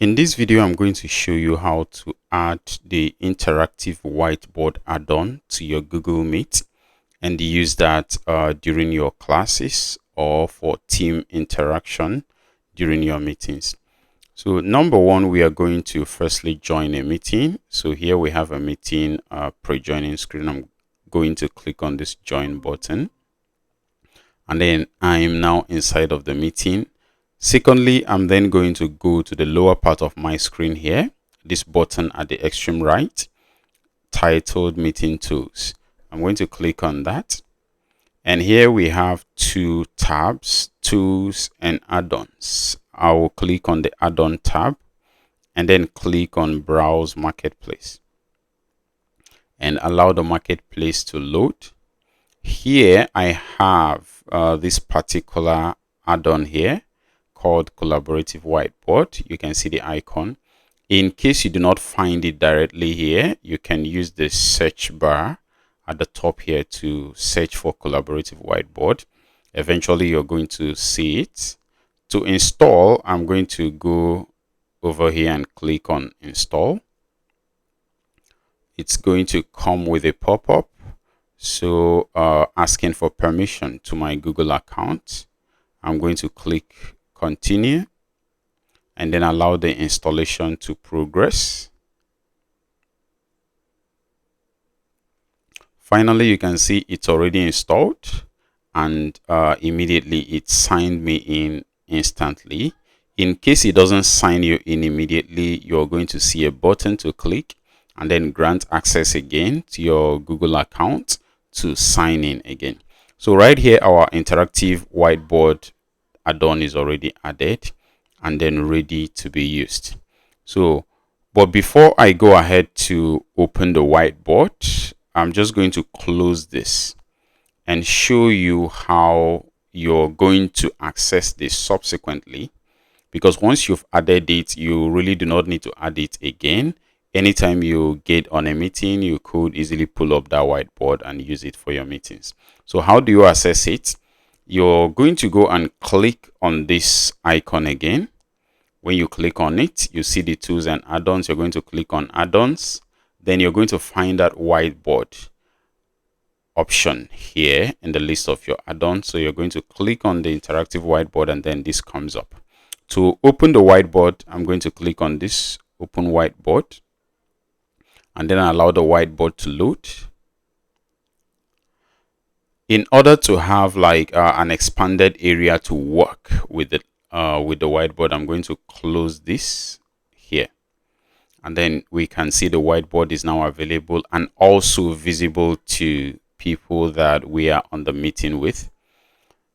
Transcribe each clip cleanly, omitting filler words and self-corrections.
In this video, I'm going to show you how to add the interactive whiteboard add-on to your Google Meet and use that during your classes or for team interaction during your meetings. So number one, we are going to firstly join a meeting. So here we have a meeting pre-joining screen. I'm going to click on this join button. And then I'm now inside of the meeting. Secondly, I'm then going to go to the lower part of my screen here, this button at the extreme right, titled Meeting Tools. I'm going to click on that. And here we have two tabs, Tools and Add-ons. I will click on the Add-on tab and then click on Browse Marketplace and allow the marketplace to load. Here I have this particular add-on here called Collaborative Whiteboard. You can see the icon. In case you do not find it directly here, you can use the search bar at the top here to search for Collaborative Whiteboard. Eventually, you're going to see it. To install, I'm going to go over here and click on Install. It's going to come with a pop-up. So asking for permission to my Google account. I'm going to click continue and then allow the installation to progress. Finally, you can see it's already installed and immediately it signed me in instantly. In case it doesn't sign you in immediately, you're going to see a button to click and then grant access again to your Google account to sign in again. So right here, our interactive whiteboard add-on is already added and then ready to be used. So, but before I go ahead to open the whiteboard, I'm just going to close this and show you how you're going to access this subsequently. Because once you've added it, you really do not need to add it again. Anytime you get on a meeting, you could easily pull up that whiteboard and use it for your meetings. So how do you access it? You're going to go and click on this icon again. When you click on it, you see the tools and add-ons. You're going to click on add-ons. Then you're going to find that whiteboard option here in the list of your add-ons. So you're going to click on the interactive whiteboard and then this comes up. To open the whiteboard, I'm going to click on this open whiteboard and then allow the whiteboard to load. In order to have like an expanded area to work with the whiteboard, I'm going to close this here. And then we can see the whiteboard is now available and also visible to people that we are on the meeting with.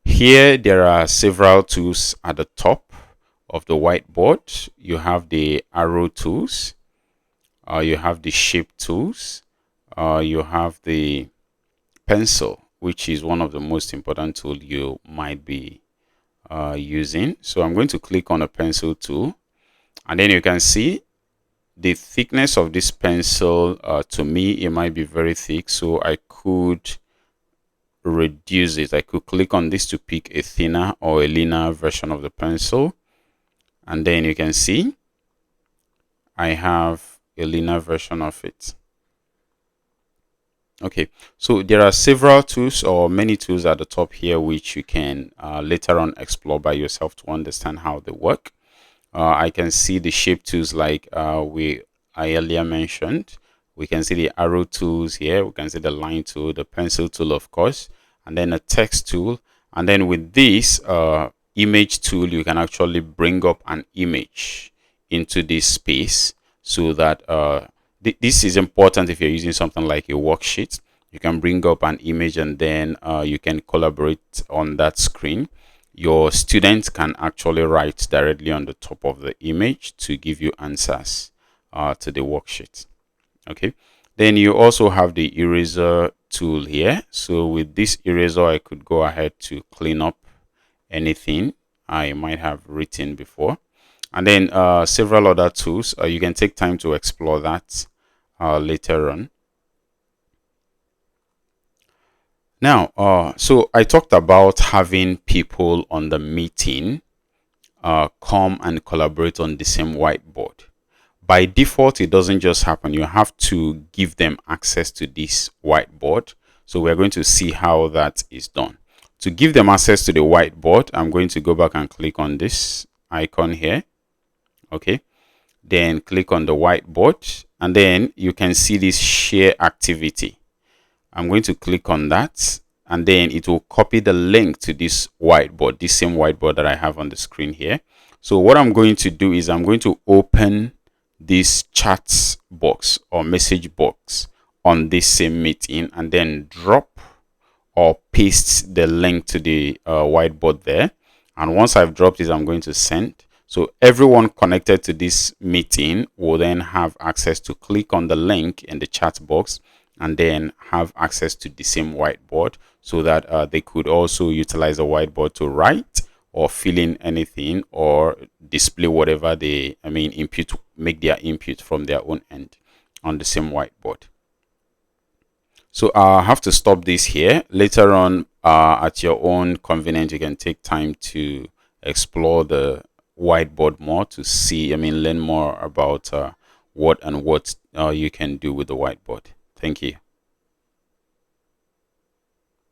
Here, there are several tools at the top of the whiteboard. You have the arrow tools. You have the shape tools, you have the pencil, which is one of the most important tools you might be using. So I'm going to click on a pencil tool, and then you can see the thickness of this pencil. To me, it might be very thick, so I could reduce it. I could click on this to pick a thinner or a leaner version of the pencil, and then you can see I have a leaner version of it. Okay, so there are several tools or many tools at the top here which you can later on explore by yourself to understand how they work. I can see the shape tools like I earlier mentioned. We can see the arrow tools here. We can see the line tool, the pencil tool, of course, and then a text tool. And then with this image tool, you can actually bring up an image into this space. So that this is important if you're using something like a worksheet. You can bring up an image and then you can collaborate on that screen. Your students can actually write directly on the top of the image to give you answers to the worksheet. Okay. Then you also have the eraser tool here. So with this eraser, I could go ahead to clean up anything I might have written before. And then several other tools. You can take time to explore that later on. Now, so I talked about having people on the meeting come and collaborate on the same whiteboard. By default, it doesn't just happen. You have to give them access to this whiteboard. So we're going to see how that is done. To give them access to the whiteboard, I'm going to go back and click on this icon here. Okay. Then click on the whiteboard, and then you can see this share activity. I'm going to click on that, and then it will copy the link to this whiteboard, this same whiteboard that I have on the screen here. So what I'm going to do is I'm going to open this chat box or message box on this same meeting, and then drop or paste the link to the whiteboard there. And once I've dropped it, I'm going to send. So everyone connected to this meeting will then have access to click on the link in the chat box and then have access to the same whiteboard, so that they could also utilize the whiteboard to write or fill in anything or display whatever they, input, make their input from their own end on the same whiteboard. So I have to stop this here. Later on, at your own convenience, you can take time to explore the whiteboard more to see, learn more about what you can do with the whiteboard. Thank you.